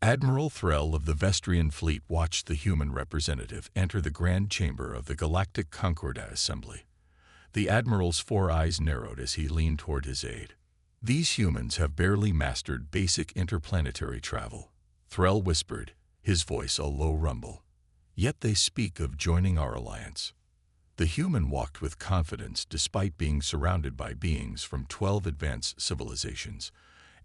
Admiral Threll of the Vestrian fleet watched the human representative enter the grand chamber of the Galactic Concordat Assembly. The Admiral's 4 eyes narrowed as he leaned toward his aide. "These humans have barely mastered basic interplanetary travel," Threll whispered, his voice a low rumble. "Yet they speak of joining our alliance." The human walked with confidence despite being surrounded by beings from 12 advanced civilizations.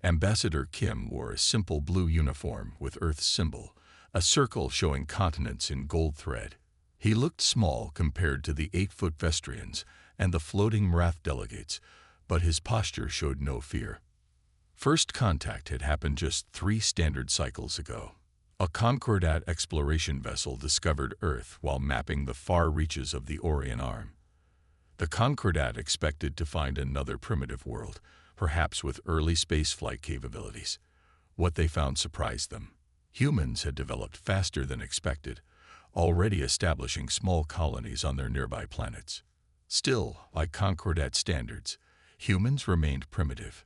Ambassador Kim wore a simple blue uniform with Earth's symbol, a circle showing continents in gold thread. He looked small compared to the 8-foot Vestrians and the floating Mrath delegates, but his posture showed no fear. First contact had happened just 3 standard cycles ago. A Concordat exploration vessel discovered Earth while mapping the far reaches of the Orion Arm. The Concordat expected to find another primitive world, perhaps with early spaceflight capabilities. What they found surprised them. Humans had developed faster than expected, already establishing small colonies on their nearby planets. Still, by Concordat standards, humans remained primitive.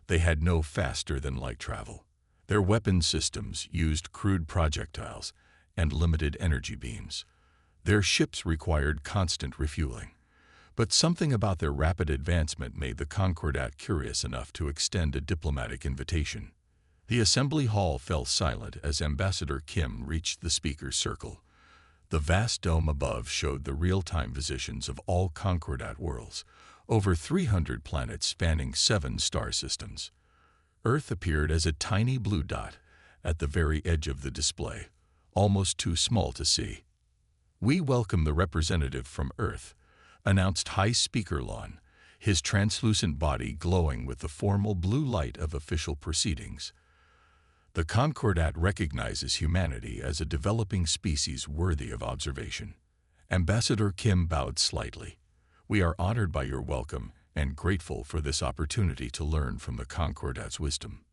They had no faster-than-light travel. Their weapon systems used crude projectiles and limited energy beams. Their ships required constant refueling. But something about their rapid advancement made the Concordat curious enough to extend a diplomatic invitation. The assembly hall fell silent as Ambassador Kim reached the speaker's circle. The vast dome above showed the real-time positions of all Concordat worlds, over 300 planets spanning 7 star systems. Earth appeared as a tiny blue dot at the very edge of the display, almost too small to see. "We welcome the representative from Earth," announced High Speaker Lon, his translucent body glowing with the formal blue light of official proceedings. "The Concordat recognizes humanity as a developing species worthy of observation." Ambassador Kim bowed slightly. "We are honored by your welcome and grateful for this opportunity to learn from the Concordat's wisdom."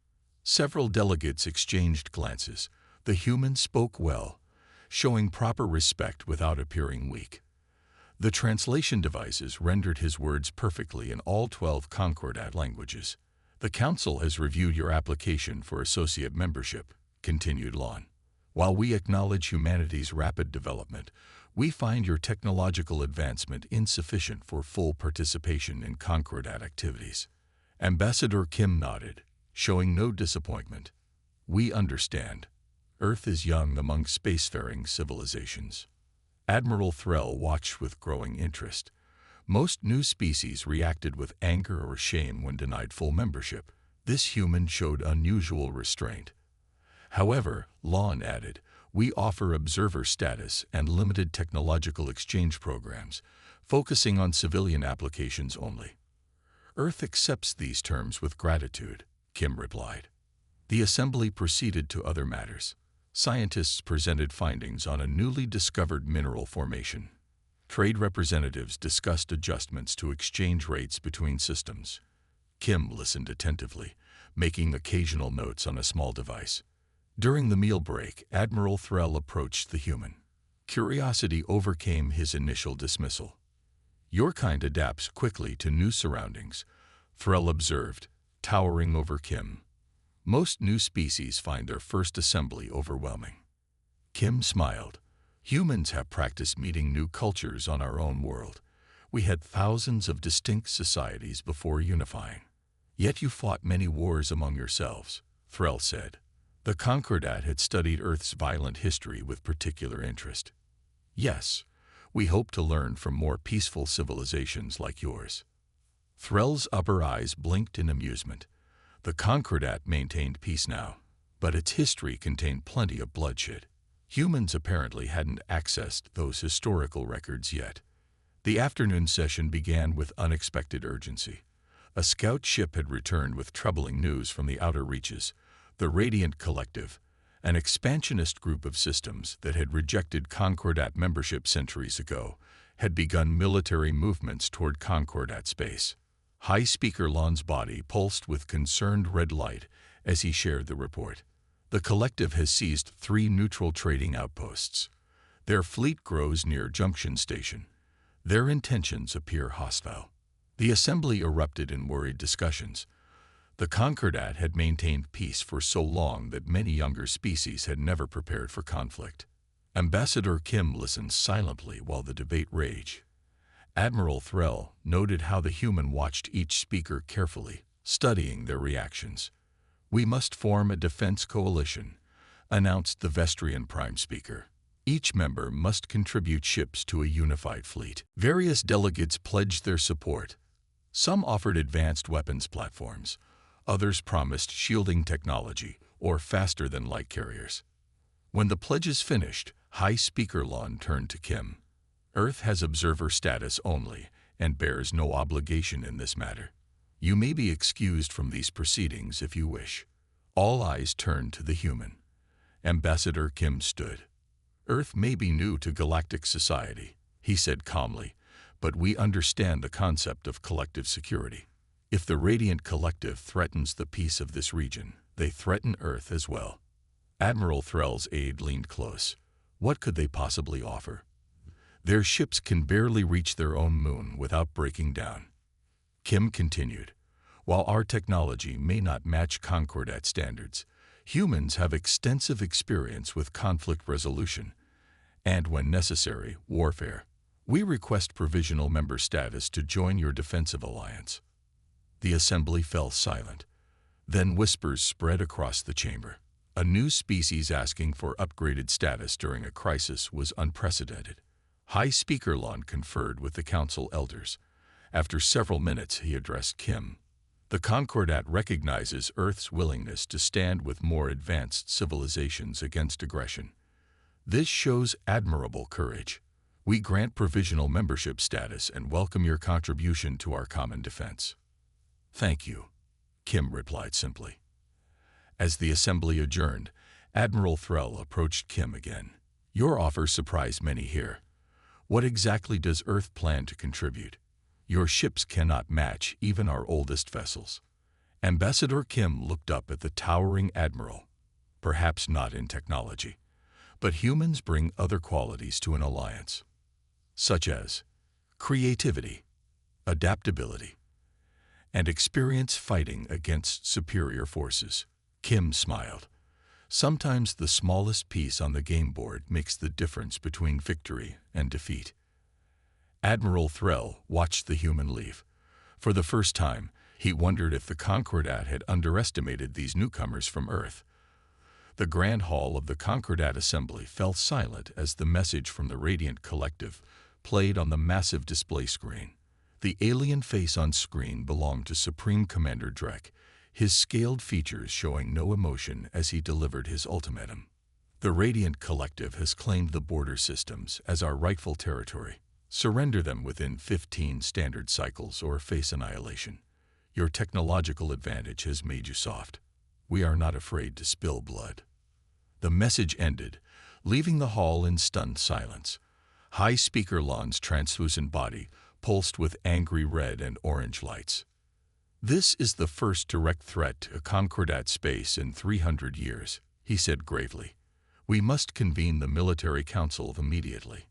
Several delegates exchanged glances. The human spoke well, showing proper respect without appearing weak. The translation devices rendered his words perfectly in all 12 Concordat languages. "The Council has reviewed your application for associate membership," continued Lon. "While we acknowledge humanity's rapid development, we find your technological advancement insufficient for full participation in Concordat activities." Ambassador Kim nodded, showing no disappointment. "We understand. Earth is young among spacefaring civilizations." Admiral Threll watched with growing interest. Most new species reacted with anger or shame when denied full membership. This human showed unusual restraint. However, Lon added, "We offer observer status and limited technological exchange programs, focusing on civilian applications only." "Earth accepts these terms with gratitude," Kim replied. The assembly proceeded to other matters. Scientists presented findings on a newly discovered mineral formation. Trade representatives discussed adjustments to exchange rates between systems. Kim listened attentively, making occasional notes on a small device. During the meal break, Admiral Threll approached the human. Curiosity overcame his initial dismissal. "Your kind adapts quickly to new surroundings," Threll observed, towering over Kim. "Most new species find their first assembly overwhelming." Kim smiled. "Humans have practiced meeting new cultures on our own world. We had thousands of distinct societies before unifying. Yet you fought many wars among yourselves," Threll said. The Concordat had studied Earth's violent history with particular interest. "Yes, we hope to learn from more peaceful civilizations like yours." Threll's upper eyes blinked in amusement. The Concordat maintained peace now, but its history contained plenty of bloodshed. Humans apparently hadn't accessed those historical records yet. The afternoon session began with unexpected urgency. A scout ship had returned with troubling news from the outer reaches. The Radiant Collective, an expansionist group of systems that had rejected Concordat membership centuries ago, had begun military movements toward Concordat space. High Speaker Lon's body pulsed with concerned red light as he shared the report. "The collective has seized 3 neutral trading outposts. Their fleet grows near Junction Station. Their intentions appear hostile." The assembly erupted in worried discussions. The Concordat had maintained peace for so long that many younger species had never prepared for conflict. Ambassador Kim listened silently while the debate raged. Admiral Threll noted how the human watched each speaker carefully, studying their reactions. "We must form a defense coalition," announced the Vestrian Prime Speaker. "Each member must contribute ships to a unified fleet." Various delegates pledged their support. Some offered advanced weapons platforms. Others promised shielding technology or faster-than-light carriers. When the pledges finished, High Speaker Lon turned to Kim. "Earth has observer status only and bears no obligation in this matter. You may be excused from these proceedings if you wish." All eyes turned to the human. Ambassador Kim stood. "Earth may be new to galactic society," he said calmly, "but we understand the concept of collective security. If the Radiant Collective threatens the peace of this region, they threaten Earth as well." Admiral Threll's aide leaned close. What could they possibly offer? "Their ships can barely reach their own moon without breaking down." Kim continued, "While our technology may not match Concordat standards, humans have extensive experience with conflict resolution and, when necessary, warfare. We request provisional member status to join your defensive alliance." The assembly fell silent. Then whispers spread across the chamber. A new species asking for upgraded status during a crisis was unprecedented. High Speaker Lon conferred with the council elders. After several minutes, he addressed Kim. "The Concordat recognizes Earth's willingness to stand with more advanced civilizations against aggression. This shows admirable courage. We grant provisional membership status and welcome your contribution to our common defense." "Thank you," Kim replied simply. As the assembly adjourned, Admiral Threll approached Kim again. "Your offer surprised many here. What exactly does Earth plan to contribute? Your ships cannot match even our oldest vessels." Ambassador Kim looked up at the towering admiral. "Perhaps not in technology, but humans bring other qualities to an alliance, such as creativity, adaptability, and experience fighting against superior forces." Kim smiled. "Sometimes the smallest piece on the game board makes the difference between victory and defeat." Admiral Threll watched the human leave. For the first time, he wondered if the Concordat had underestimated these newcomers from Earth. The grand hall of the Concordat Assembly fell silent as the message from the Radiant Collective played on the massive display screen. The alien face on screen belonged to Supreme Commander Drek, his scaled features showing no emotion as he delivered his ultimatum. "The Radiant Collective has claimed the border systems as our rightful territory. Surrender them within 15 standard cycles or face annihilation. Your technological advantage has made you soft. We are not afraid to spill blood." The message ended, leaving the hall in stunned silence. High Speaker Lon's translucent body pulsed with angry red and orange lights. "This is the first direct threat to Concordat space in 300 years, he said gravely. "We must convene the military council immediately."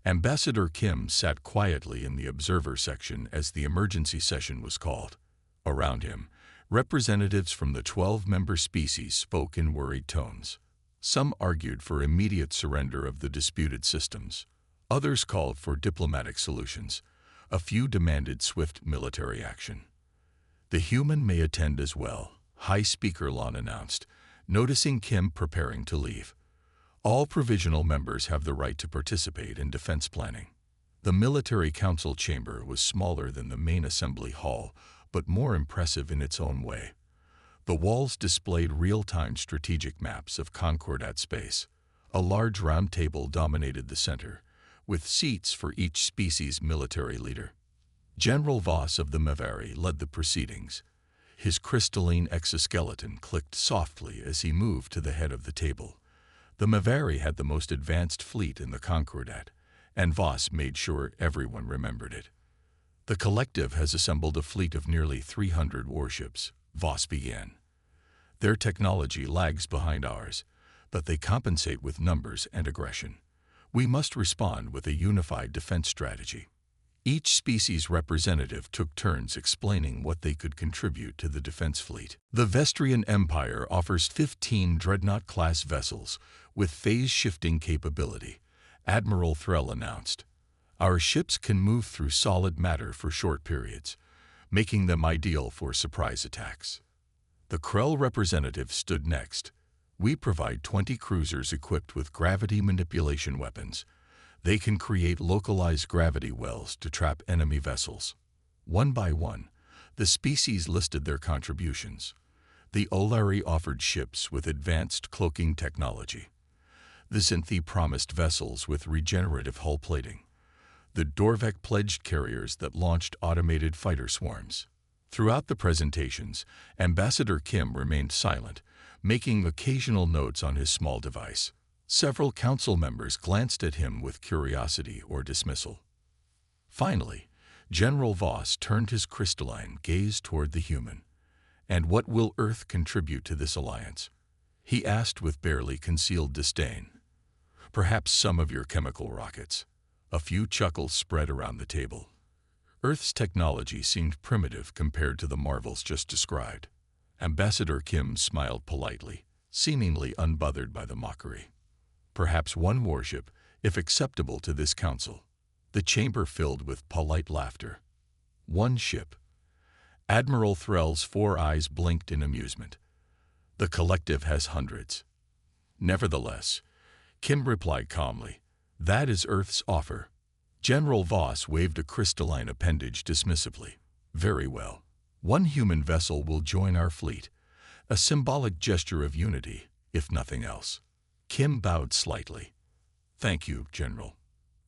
Ambassador Kim sat quietly in the observer section as the emergency session was called. Around him, representatives from the 12-member species spoke in worried tones. Some argued for immediate surrender of the disputed systems. Others called for diplomatic solutions. A few demanded swift military action. "The human may attend as well," High Speaker Lon announced, noticing Kim preparing to leave. "All provisional members have the right to participate in defense planning." The military council chamber was smaller than the main assembly hall, but more impressive in its own way. The walls displayed real-time strategic maps of Concordat space. A large round table dominated the center, with seats for each species' military leader. General Voss of the Mavari led the proceedings. His crystalline exoskeleton clicked softly as he moved to the head of the table. The Mavari had the most advanced fleet in the Concordat, and Voss made sure everyone remembered it. "The collective has assembled a fleet of nearly 300 warships," Voss began. "Their technology lags behind ours, but they compensate with numbers and aggression. We must respond with a unified defense strategy. Each species representative took turns explaining what they could contribute to the defense fleet. The Vestrian Empire offers 15 Dreadnought-class vessels with phase-shifting capability, Admiral Threll announced. Our ships can move through solid matter for short periods, making them ideal for surprise attacks. The Krell representative stood next. We provide 20 cruisers equipped with gravity manipulation weapons. They can create localized gravity wells to trap enemy vessels. One by one, the species listed their contributions. The Olari offered ships with advanced cloaking technology. The Zinthi promised vessels with regenerative hull plating. The Dorvek pledged carriers that launched automated fighter swarms. Throughout the presentations, Ambassador Kim remained silent, making occasional notes on his small device. Several council members glanced at him with curiosity or dismissal. Finally, General Voss turned his crystalline gaze toward the human. "And what will Earth contribute to this alliance?" he asked with barely concealed disdain. "Perhaps some of your chemical rockets." A few chuckles spread around the table. Earth's technology seemed primitive compared to the marvels just described. Ambassador Kim smiled politely, seemingly unbothered by the mockery. "Perhaps one warship, if acceptable to this council." The chamber filled with polite laughter. "One ship." Admiral Threll's 4 eyes blinked in amusement. "The collective has hundreds." "Nevertheless," Kim replied calmly, "that is Earth's offer." General Voss waved a crystalline appendage dismissively. "Very well. One human vessel will join our fleet, a symbolic gesture of unity, if nothing else." Kim bowed slightly. "Thank you, General.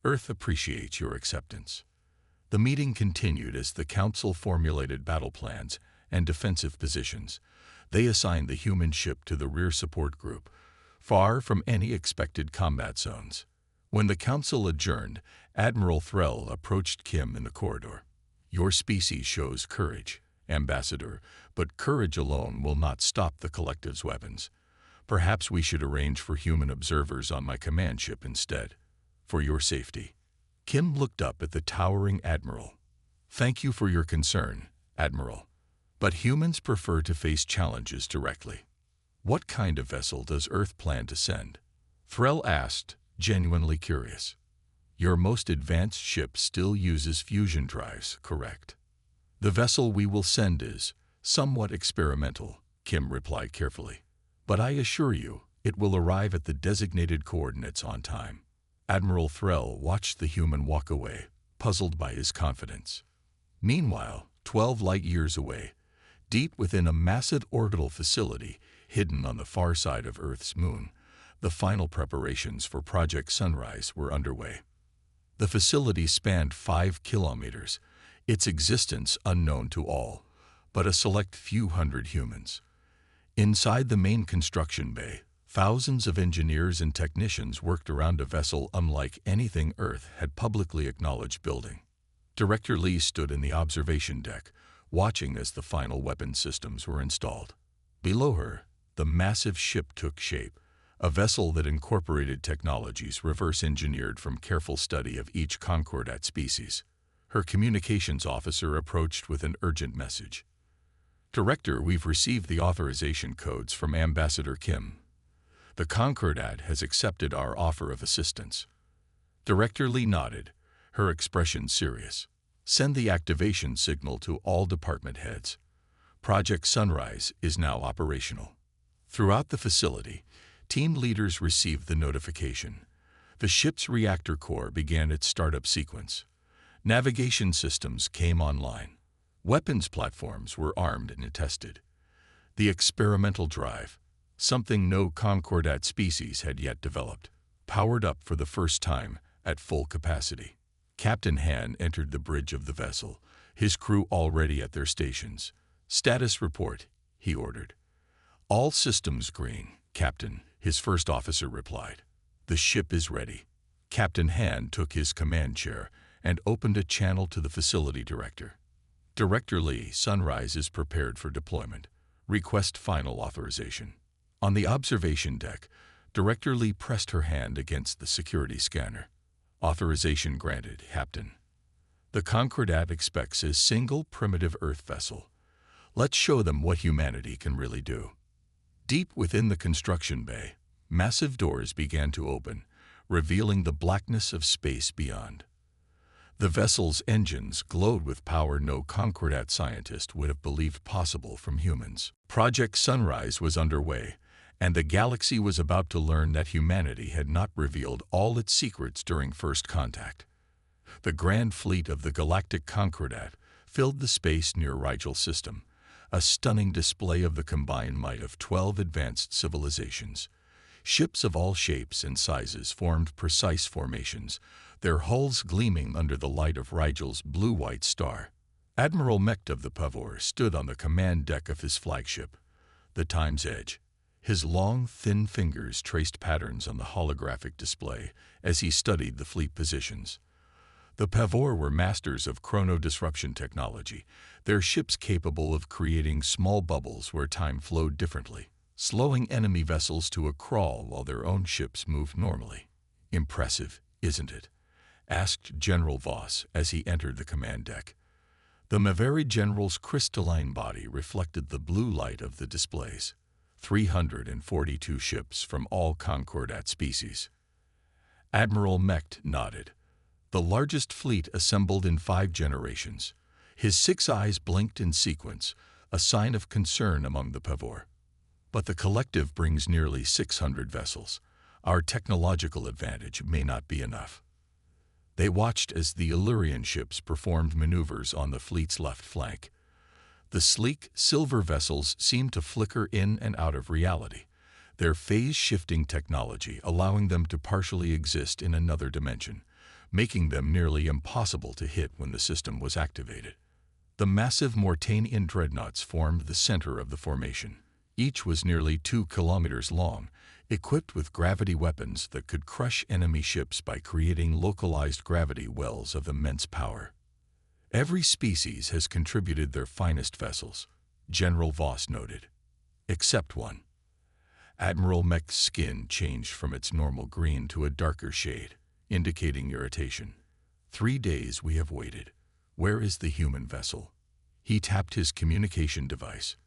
Earth appreciates your acceptance." The meeting continued as the Council formulated battle plans and defensive positions. They assigned the human ship to the rear support group, far from any expected combat zones. When the Council adjourned, Admiral Threll approached Kim in the corridor. "Your species shows courage, Ambassador, but courage alone will not stop the collective's weapons. Perhaps we should arrange for human observers on my command ship instead, for your safety." Kim looked up at the towering Admiral. "Thank you for your concern, Admiral. But humans prefer to face challenges directly." "What kind of vessel does Earth plan to send?" Threll asked, genuinely curious. "Your most advanced ship still uses fusion drives, correct?" "The vessel we will send is somewhat experimental," Kim replied carefully. "But I assure you, it will arrive at the designated coordinates on time." Admiral Threll watched the human walk away, puzzled by his confidence. Meanwhile, 12 light-years away, deep within a massive orbital facility hidden on the far side of Earth's moon, the final preparations for Project Sunrise were underway. The facility spanned 5 kilometers, its existence unknown to all, but a select few hundred humans. Inside the main construction bay, thousands of engineers and technicians worked around a vessel unlike anything Earth had publicly acknowledged building. Director Lee stood in the observation deck, watching as the final weapon systems were installed. Below her, the massive ship took shape, a vessel that incorporated technologies reverse-engineered from careful study of each Concordat species. Her communications officer approached with an urgent message. "Director, we've received the authorization codes from Ambassador Kim. The Concordat has accepted our offer of assistance." Director Lee nodded, her expression serious. "Send the activation signal to all department heads. Project Sunrise is now operational." Throughout the facility, team leaders received the notification. The ship's reactor core began its startup sequence. Navigation systems came online. Weapons platforms were armed and tested. The experimental drive, something no Concordat species had yet developed, powered up for the first time at full capacity. Captain Han entered the bridge of the vessel, his crew already at their stations. "Status report," he ordered. "All systems green, Captain," his first officer replied. "The ship is ready." Captain Han took his command chair and opened a channel to the facility director. "Director Lee, Sunrise is prepared for deployment. Request final authorization." On the observation deck, Director Lee pressed her hand against the security scanner. "Authorization granted, Captain." The Concordat expects a single primitive Earth vessel. Let's show them what humanity can really do. Deep within the construction bay, massive doors began to open, revealing the blackness of space beyond. The vessel's engines glowed with power no Concordat scientist would have believed possible from humans. Project Sunrise was underway, and the galaxy was about to learn that humanity had not revealed all its secrets during first contact. The grand fleet of the Galactic Concordat filled the space near Rigel's system, a stunning display of the combined might of 12 advanced civilizations. Ships of all shapes and sizes formed precise formations, their hulls gleaming under the light of Rigel's blue-white star. Admiral Mecht of the Pavor stood on the command deck of his flagship, the Time's Edge. His long, thin fingers traced patterns on the holographic display as he studied the fleet positions. The Pavor were masters of chrono-disruption technology, their ships capable of creating small bubbles where time flowed differently, slowing enemy vessels to a crawl while their own ships moved normally. "Impressive, isn't it?" asked General Voss as he entered the command deck. The Maveri general's crystalline body reflected the blue light of the displays. 342 ships from all Concordat species. Admiral Mecht nodded. The largest fleet assembled in 5 generations. His 6 eyes blinked in sequence, a sign of concern among the Pavor. But the collective brings nearly 600 vessels. Our technological advantage may not be enough. They watched as the Illyrian ships performed maneuvers on the fleet's left flank. The sleek, silver vessels seemed to flicker in and out of reality, their phase-shifting technology allowing them to partially exist in another dimension, making them nearly impossible to hit when the system was activated. The massive Mortanian dreadnoughts formed the center of the formation. Each was nearly 2 kilometers long, equipped with gravity weapons that could crush enemy ships by creating localized gravity wells of immense power. Every species has contributed their finest vessels, General Voss noted. Except one. Admiral Mecht's skin changed from its normal green to a darker shade, indicating irritation. 3 days we have waited. Where is the human vessel? He tapped his communication device.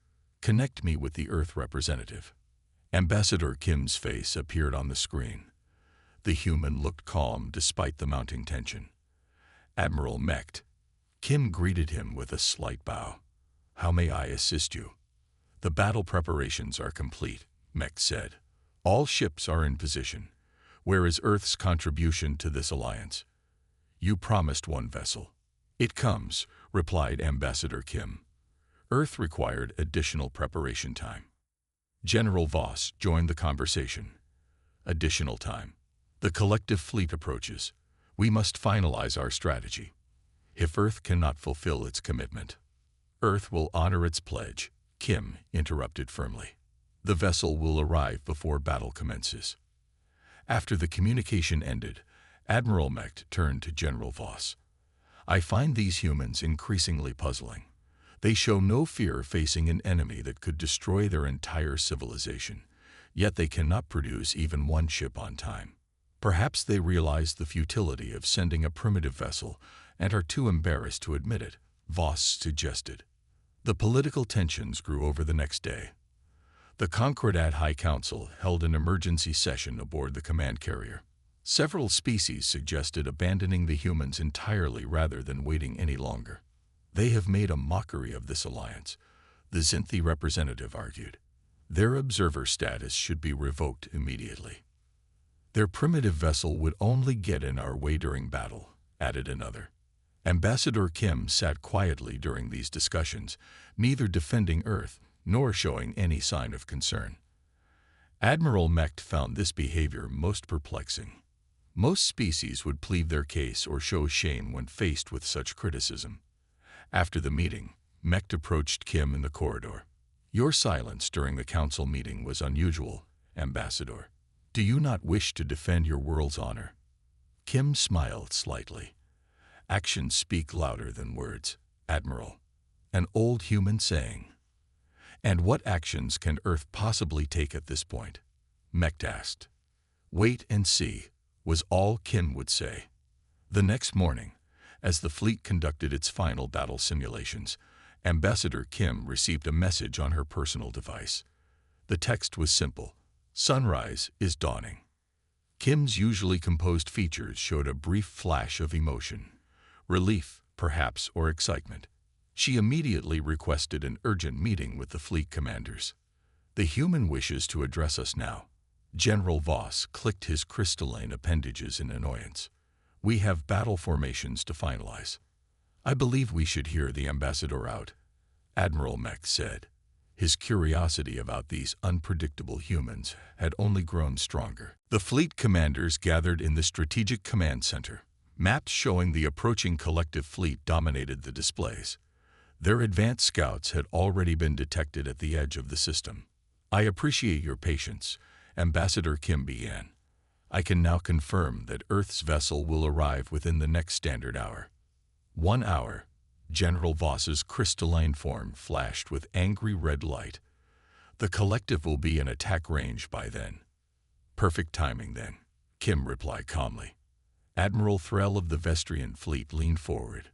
Connect me with the Earth representative. Ambassador Kim's face appeared on the screen. The human looked calm despite the mounting tension. Admiral Mecht. Kim greeted him with a slight bow. How may I assist you? The battle preparations are complete, Mecht said. All ships are in position. Where is Earth's contribution to this alliance? You promised 1 vessel. It comes, replied Ambassador Kim. Earth required additional preparation time. General Voss joined the conversation. Additional time. The collective fleet approaches. We must finalize our strategy. If Earth cannot fulfill its commitment, Earth will honor its pledge, Kim interrupted firmly. The vessel will arrive before battle commences. After the communication ended, Admiral Mecht turned to General Voss. I find these humans increasingly puzzling. They show no fear facing an enemy that could destroy their entire civilization, yet they cannot produce even 1 ship on time. Perhaps they realize the futility of sending a primitive vessel and are too embarrassed to admit it, Voss suggested. The political tensions grew over the next day. The Concordat High Council held an emergency session aboard the command carrier. Several species suggested abandoning the humans entirely rather than waiting any longer. They have made a mockery of this alliance, the Zinthi representative argued. Their observer status should be revoked immediately. Their primitive vessel would only get in our way during battle, added another. Ambassador Kim sat quietly during these discussions, neither defending Earth nor showing any sign of concern. Admiral Mecht found this behavior most perplexing. Most species would plead their case or show shame when faced with such criticism. After the meeting, Mecht approached Kim in the corridor. Your silence during the council meeting was unusual, Ambassador. Do you not wish to defend your world's honor? Kim smiled slightly. Actions speak louder than words, Admiral. An old human saying. And what actions can Earth possibly take at this point? Mecht asked. Wait and see, was all Kim would say. The next morning, As the fleet conducted its final battle simulations, Ambassador Kim received a message on her personal device. The text was simple: "Sunrise is dawning." Kim's usually composed features showed a brief flash of emotion, relief, perhaps, or excitement. She immediately requested an urgent meeting with the fleet commanders. "The human wishes to address us now." General Voss clicked his crystalline appendages in annoyance. "We have battle formations to finalize." "I believe we should hear the ambassador out," Admiral Mech said. His curiosity about these unpredictable humans had only grown stronger. The fleet commanders gathered in the Strategic Command Center. Maps showing the approaching collective fleet dominated the displays. Their advanced scouts had already been detected at the edge of the system. "I appreciate your patience," Ambassador Kim began. "I can now confirm that Earth's vessel will arrive within the next standard hour." 1 hour. General Voss's crystalline form flashed with angry red light. "The collective will be in attack range by then." "Perfect timing, then," Kim replied calmly. Admiral Threll of the Vestrian fleet leaned forward.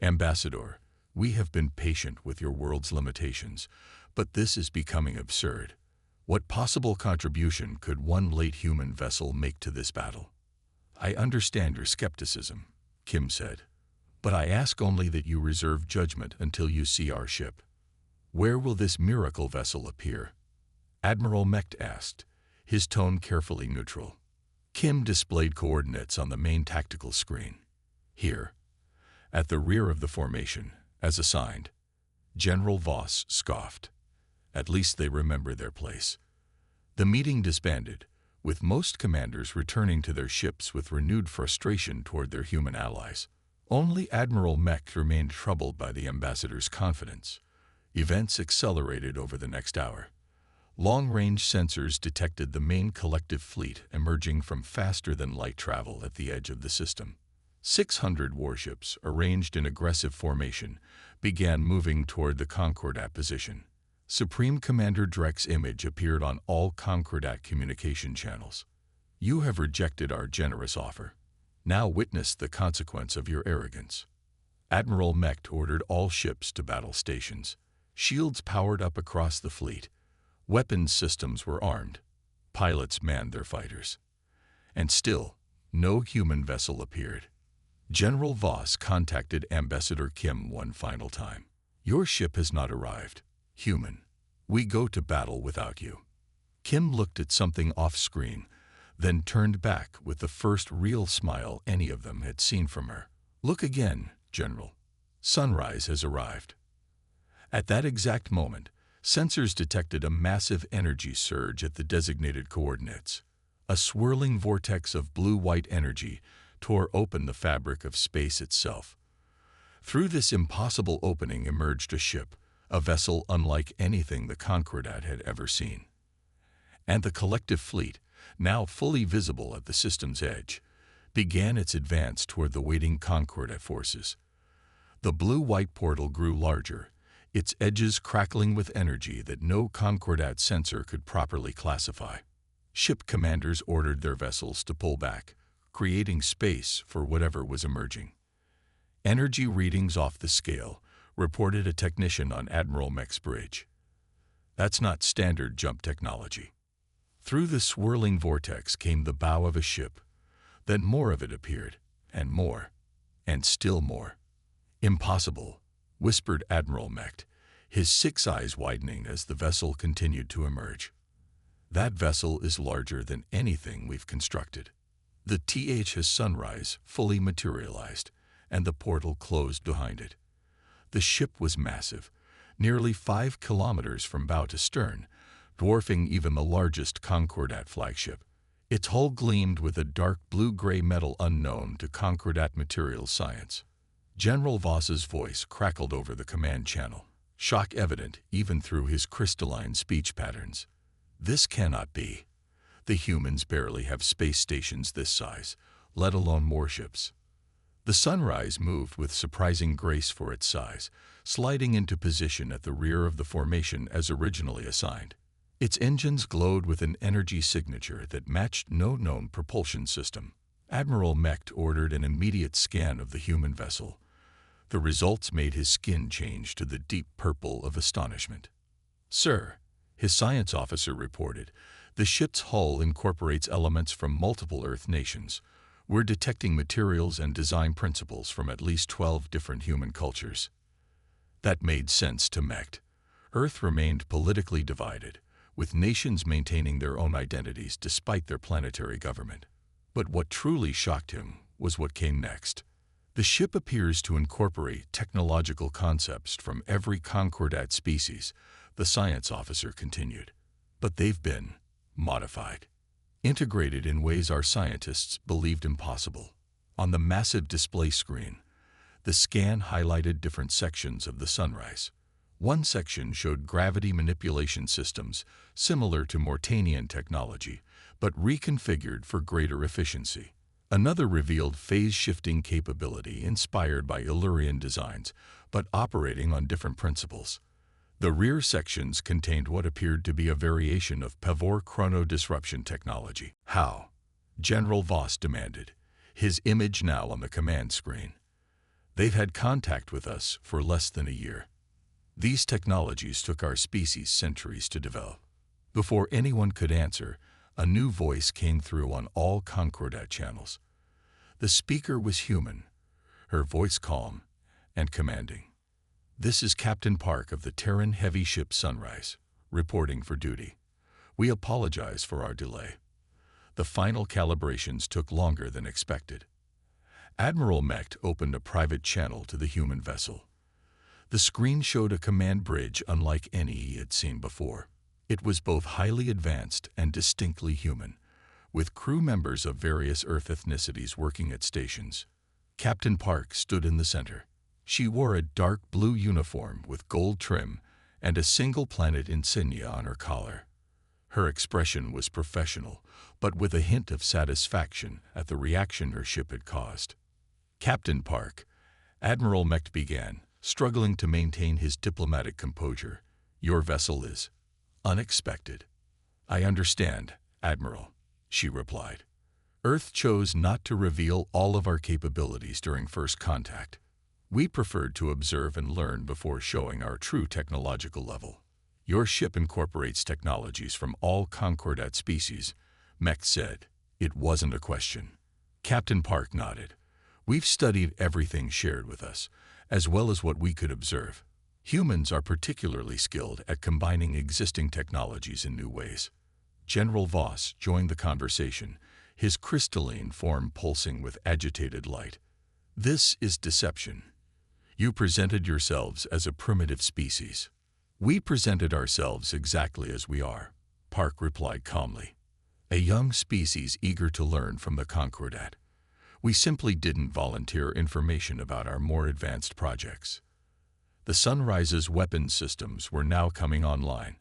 "Ambassador, we have been patient with your world's limitations, but this is becoming absurd. What possible contribution could one late human vessel make to this battle?" "I understand your skepticism," Kim said, "but I ask only that you reserve judgment until you see our ship." "Where will this miracle vessel appear?" Admiral Mech asked, his tone carefully neutral. Kim displayed coordinates on the main tactical screen. "Here, at the rear of the formation, as assigned." General Voss scoffed. At least they remember their place. The meeting disbanded, with most commanders returning to their ships with renewed frustration toward their human allies. Only Admiral Mech remained troubled by the ambassador's confidence. Events accelerated over the next hour. Long-range sensors detected the main collective fleet emerging from faster-than-light travel at the edge of the system. 600 warships, arranged in aggressive formation, began moving toward the Concordat position. Supreme Commander Drek's image appeared on all Concordat communication channels. "You have rejected our generous offer. Now witness the consequence of your arrogance." Admiral Mech ordered all ships to battle stations. Shields powered up across the fleet. Weapons systems were armed. Pilots manned their fighters. And still, no human vessel appeared. General Voss contacted Ambassador Kim one final time. "Your ship has not arrived. Human. We go to battle without you." Kim looked at something off-screen, then turned back with the first real smile any of them had seen from her. "Look again, General. Sunrise has arrived." At that exact moment, sensors detected a massive energy surge at the designated coordinates. A swirling vortex of blue-white energy tore open the fabric of space itself. Through this impossible opening emerged a ship, a vessel unlike anything the Concordat had ever seen. And the collective fleet, now fully visible at the system's edge, began its advance toward the waiting Concordat forces. The blue-white portal grew larger, its edges crackling with energy that no Concordat sensor could properly classify. Ship commanders ordered their vessels to pull back, creating space for whatever was emerging. Energy readings off the scale, reported a technician on Admiral Mech's bridge. "That's not standard jump technology." Through the swirling vortex came the bow of a ship. Then more of it appeared, and more, and still more. "Impossible," whispered Admiral Mech, his 6 eyes widening as the vessel continued to emerge. "That vessel is larger than anything we've constructed." The TH's Sunrise fully materialized, and the portal closed behind it. The ship was massive, nearly 5 kilometers from bow to stern, dwarfing even the largest Concordat flagship. Its hull gleamed with a dark blue-gray metal unknown to Concordat materials science. General Voss's voice crackled over the command channel, shock evident even through his crystalline speech patterns. "This cannot be. The humans barely have space stations this size, let alone warships." The Sunrise moved with surprising grace for its size, sliding into position at the rear of the formation as originally assigned. Its engines glowed with an energy signature that matched no known propulsion system. Admiral Mecht ordered an immediate scan of the human vessel. The results made his skin change to the deep purple of astonishment. "Sir," his science officer reported, "the ship's hull incorporates elements from multiple Earth nations. We're detecting materials and design principles from at least 12 different human cultures." That made sense to Mecht. Earth remained politically divided, with nations maintaining their own identities despite their planetary government. But what truly shocked him was what came next. The ship appears to incorporate technological concepts from every Concordat species, the science officer continued. But they've been modified, integrated in ways our scientists believed impossible. On the massive display screen, the scan highlighted different sections of the sunrise. One section showed gravity manipulation systems similar to Mortanian technology, but reconfigured for greater efficiency. Another revealed phase-shifting capability inspired by Illyrian designs, but operating on different principles. The rear sections contained what appeared to be a variation of Pavor chrono-disruption technology. "How?" General Voss demanded, his image now on the command screen. "They've had contact with us for less than a year. These technologies took our species centuries to develop." Before anyone could answer, a new voice came through on all Concordat channels. The speaker was human, her voice calm and commanding. "This is Captain Park of the Terran heavy ship Sunrise, reporting for duty. We apologize for our delay. The final calibrations took longer than expected." Admiral Mecht opened a private channel to the human vessel. The screen showed a command bridge unlike any he had seen before. It was both highly advanced and distinctly human, with crew members of various Earth ethnicities working at stations. Captain Park stood in the center. She wore a dark blue uniform with gold trim and a single planet insignia on her collar. Her expression was professional, but with a hint of satisfaction at the reaction her ship had caused. "Captain Park," Admiral Mecht began, struggling to maintain his diplomatic composure, "your vessel is unexpected." "I understand, Admiral," she replied. "Earth chose not to reveal all of our capabilities during first contact. We preferred to observe and learn before showing our true technological level. Your ship incorporates technologies from all Concordat species," Mecht said. It wasn't a question. Captain Park nodded. "We've studied everything shared with us, as well as what we could observe. Humans are particularly skilled at combining existing technologies in new ways." General Voss joined the conversation, his crystalline form pulsing with agitated light. "This is deception. You presented yourselves as a primitive species. We presented ourselves exactly as we are," Park replied calmly. "A young species eager to learn from the Concordat. We simply didn't volunteer information about our more advanced projects." The Sunrise's weapons systems were now coming online,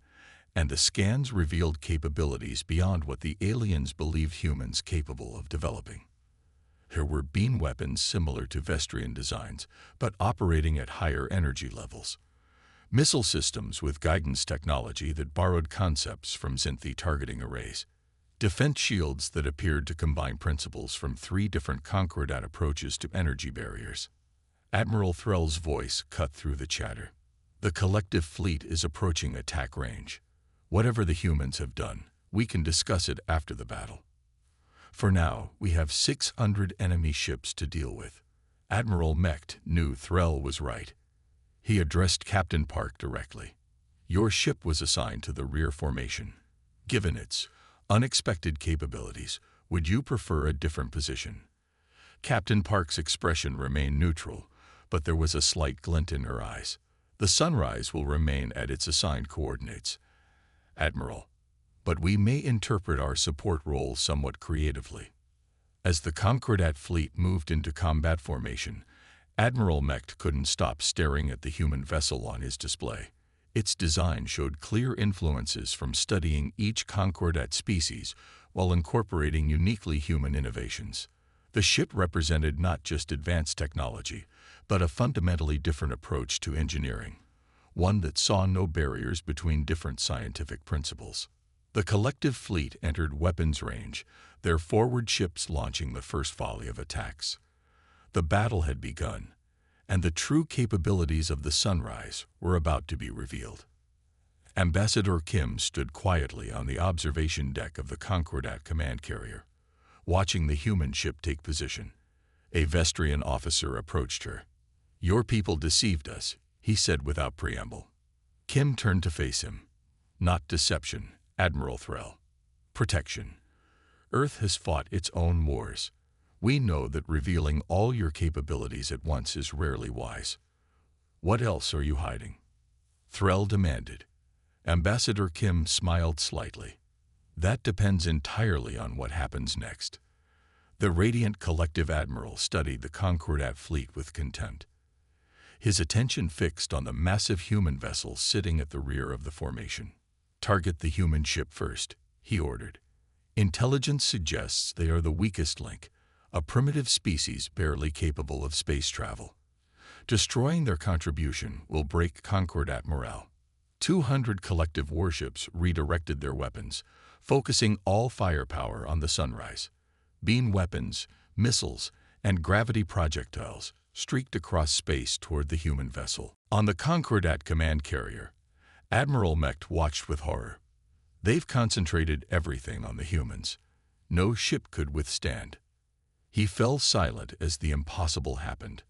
and the scans revealed capabilities beyond what the aliens believed humans capable of developing. There were beam weapons similar to Vestrian designs, but operating at higher energy levels. Missile systems with guidance technology that borrowed concepts from Xynthi targeting arrays. Defense shields that appeared to combine principles from 3 different Concordat approaches to energy barriers. Admiral Threll's voice cut through the chatter. "The collective fleet is approaching attack range. Whatever the humans have done, we can discuss it after the battle. For now, we have 600 enemy ships to deal with." Admiral Mecht knew Threll was right. He addressed Captain Park directly. "Your ship was assigned to the rear formation. Given its unexpected capabilities, would you prefer a different position?" Captain Park's expression remained neutral, but there was a slight glint in her eyes. "The Sunrise will remain at its assigned coordinates, Admiral, but we may interpret our support role somewhat creatively." As the Concordat fleet moved into combat formation, Admiral Mecht couldn't stop staring at the human vessel on his display. Its design showed clear influences from studying each Concordat species while incorporating uniquely human innovations. The ship represented not just advanced technology, but a fundamentally different approach to engineering, one that saw no barriers between different scientific principles. The collective fleet entered weapons range, their forward ships launching the first volley of attacks. The battle had begun, and the true capabilities of the Sunrise were about to be revealed. Ambassador Kim stood quietly on the observation deck of the Concordat command carrier, watching the human ship take position. A Vestrian officer approached her. "Your people deceived us," he said without preamble. Kim turned to face him. "Not deception, Admiral Threll. Protection. Earth has fought its own wars. We know that revealing all your capabilities at once is rarely wise. What else are you hiding?" Threll demanded. Ambassador Kim smiled slightly. "That depends entirely on what happens next." The radiant collective admiral studied the Concordat fleet with contempt. His attention fixed on the massive human vessel sitting at the rear of the formation. "Target the human ship first," he ordered. "Intelligence suggests they are the weakest link, a primitive species barely capable of space travel. Destroying their contribution will break Concordat morale." 200 collective warships redirected their weapons, focusing all firepower on the Sunrise. Beam weapons, missiles, and gravity projectiles streaked across space toward the human vessel. On the Concordat command carrier, Admiral Mecht watched with horror. "They've concentrated everything on the humans. No ship could withstand." He fell silent as the impossible happened.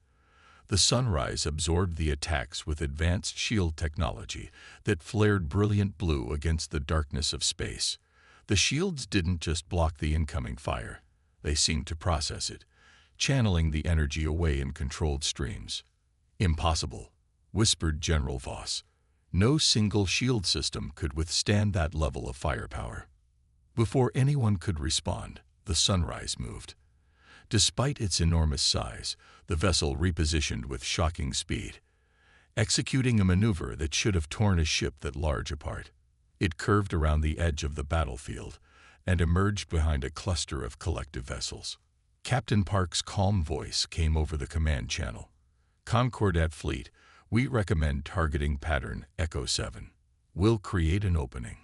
The Sunrise absorbed the attacks with advanced shield technology that flared brilliant blue against the darkness of space. The shields didn't just block the incoming fire. They seemed to process it, channeling the energy away in controlled streams. "Impossible," whispered General Voss. "No single shield system could withstand that level of firepower." Before anyone could respond, the Sunrise moved. Despite its enormous size, the vessel repositioned with shocking speed, executing a maneuver that should have torn a ship that large apart. It curved around the edge of the battlefield and emerged behind a cluster of collective vessels. Captain Park's calm voice came over the command channel. "Concordat fleet, we recommend targeting pattern Echo 7. We'll create an opening."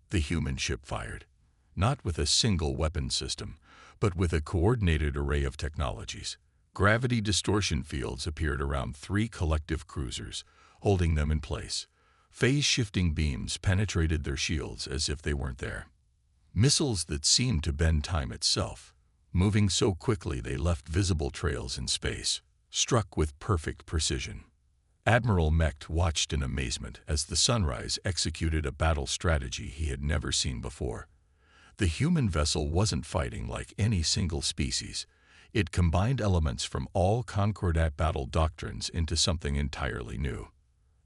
The human ship fired, not with a single weapon system, but with a coordinated array of technologies. Gravity distortion fields appeared around 3 collective cruisers, holding them in place. Phase-shifting beams penetrated their shields as if they weren't there. Missiles that seemed to bend time itself, moving so quickly they left visible trails in space, struck with perfect precision. Admiral Mecht watched in amazement as the Sunrise executed a battle strategy he had never seen before. The human vessel wasn't fighting like any single species. It combined elements from all Concordat battle doctrines into something entirely new.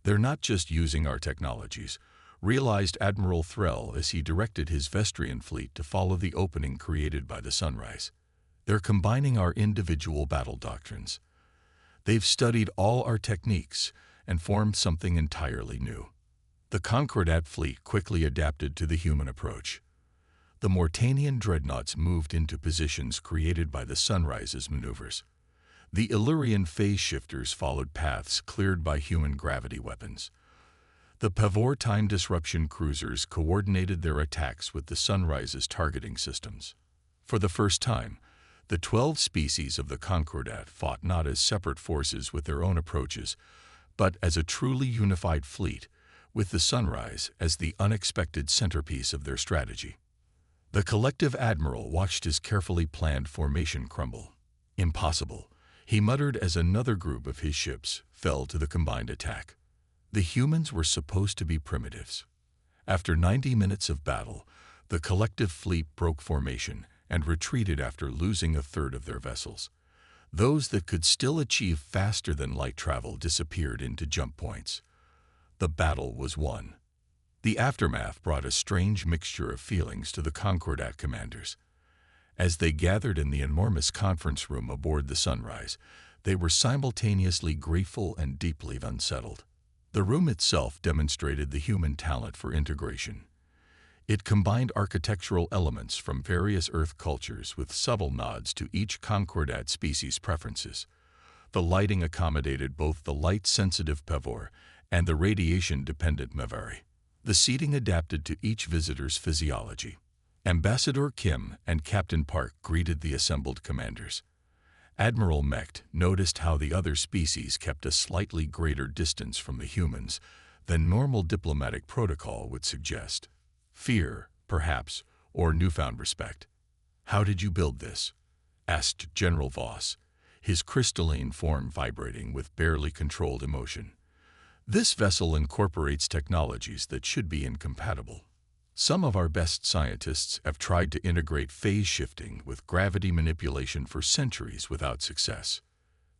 "They're not just using our technologies," realized Admiral Threll as he directed his Vestrian fleet to follow the opening created by the Sunrise. "They're combining our individual battle doctrines. They've studied all our techniques and formed something entirely new." The Concordat fleet quickly adapted to the human approach. The Mortanian dreadnoughts moved into positions created by the Sunrise's maneuvers. The Illyrian phase shifters followed paths cleared by human gravity weapons. The Pavor time disruption cruisers coordinated their attacks with the Sunrise's targeting systems. For the first time, the 12 species of the Concordat fought not as separate forces with their own approaches, but as a truly unified fleet, with the Sunrise as the unexpected centerpiece of their strategy. The collective admiral watched his carefully planned formation crumble. "Impossible," he muttered as another group of his ships fell to the combined attack. The humans were supposed to be primitives. After 90 minutes of battle, the collective fleet broke formation and retreated after losing a third of their vessels. Those that could still achieve faster-than-light travel disappeared into jump points. The battle was won. The aftermath brought a strange mixture of feelings to the Concordat commanders. As they gathered in the enormous conference room aboard the Sunrise, they were simultaneously grateful and deeply unsettled. The room itself demonstrated the human talent for integration. It combined architectural elements from various Earth cultures with subtle nods to each Concordat species' preferences. The lighting accommodated both the light-sensitive Pavor and the radiation-dependent Mavari. The seating adapted to each visitor's physiology. Ambassador Kim and Captain Park greeted the assembled commanders. Admiral Mecht noticed how the other species kept a slightly greater distance from the humans than normal diplomatic protocol would suggest. Fear, perhaps, or newfound respect. "How did you build this?" asked General Voss, his crystalline form vibrating with barely controlled emotion. "This vessel incorporates technologies that should be incompatible. Some of our best scientists have tried to integrate phase shifting with gravity manipulation for centuries without success."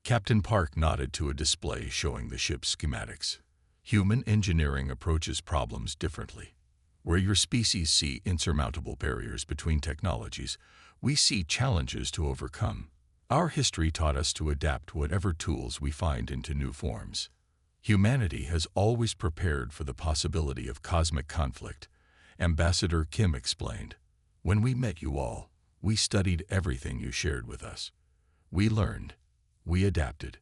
Captain Park nodded to a display showing the ship's schematics. "Human engineering approaches problems differently. Where your species see insurmountable barriers between technologies, we see challenges to overcome. Our history taught us to adapt whatever tools we find into new forms. Humanity has always prepared for the possibility of cosmic conflict," Ambassador Kim explained. "When we met you all, we studied everything you shared with us. We learned. We adapted."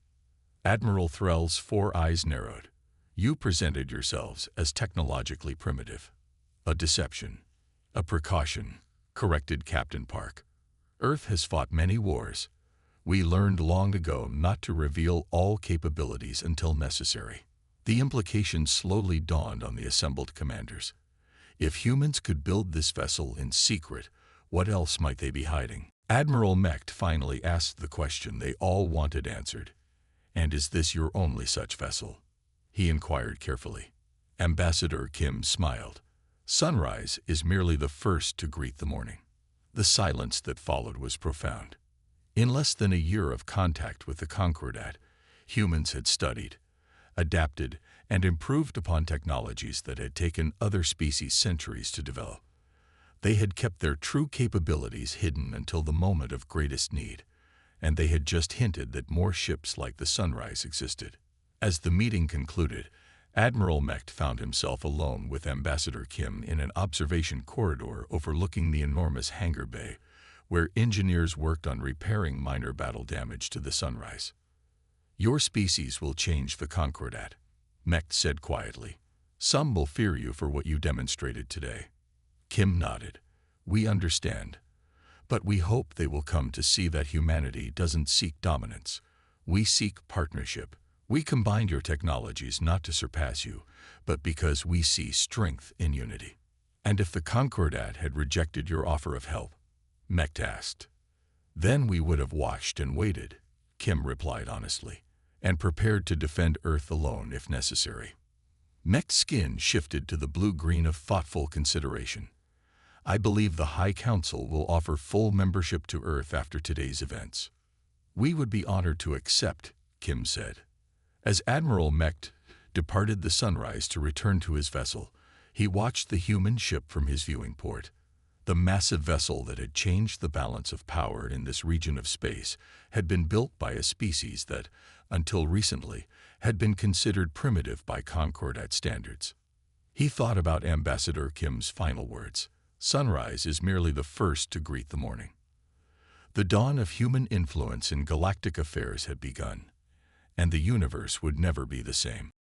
Admiral Threll's 4 eyes narrowed. "You presented yourselves as technologically primitive." "A deception. A precaution," corrected Captain Park. "Earth has fought many wars. We learned long ago not to reveal all capabilities until necessary." The implication slowly dawned on the assembled commanders. If humans could build this vessel in secret, what else might they be hiding? Admiral Mecht finally asked the question they all wanted answered. "And is this your only such vessel?" he inquired carefully. Ambassador Kim smiled. "Sunrise is merely the first to greet the morning." The silence that followed was profound. In less than a year of contact with the Concordat, humans had studied, adapted, and improved upon technologies that had taken other species centuries to develop. They had kept their true capabilities hidden until the moment of greatest need, and they had just hinted that more ships like the Sunrise existed. As the meeting concluded, Admiral Mecht found himself alone with Ambassador Kim in an observation corridor overlooking the enormous hangar bay, where engineers worked on repairing minor battle damage to the Sunrise. "Your species will change the Concordat," Mecht said quietly. "Some will fear you for what you demonstrated today." Kim nodded. "We understand. But we hope they will come to see that humanity doesn't seek dominance. We seek partnership. We combined your technologies not to surpass you, but because we see strength in unity." "And if the Concordat had rejected your offer of help?" Mecht asked. "Then we would have watched and waited," Kim replied honestly, "and prepared to defend Earth alone if necessary." Mecht's skin shifted to the blue-green of thoughtful consideration. "I believe the High Council will offer full membership to Earth after today's events." "We would be honored to accept," Kim said. As Admiral Mecht departed the Sunrise to return to his vessel, he watched the human ship from his viewing port. The massive vessel that had changed the balance of power in this region of space had been built by a species that, until recently, had been considered primitive by Concordat standards. He thought about Ambassador Kim's final words. "Sunrise is merely the first to greet the morning." The dawn of human influence in galactic affairs had begun, and the universe would never be the same.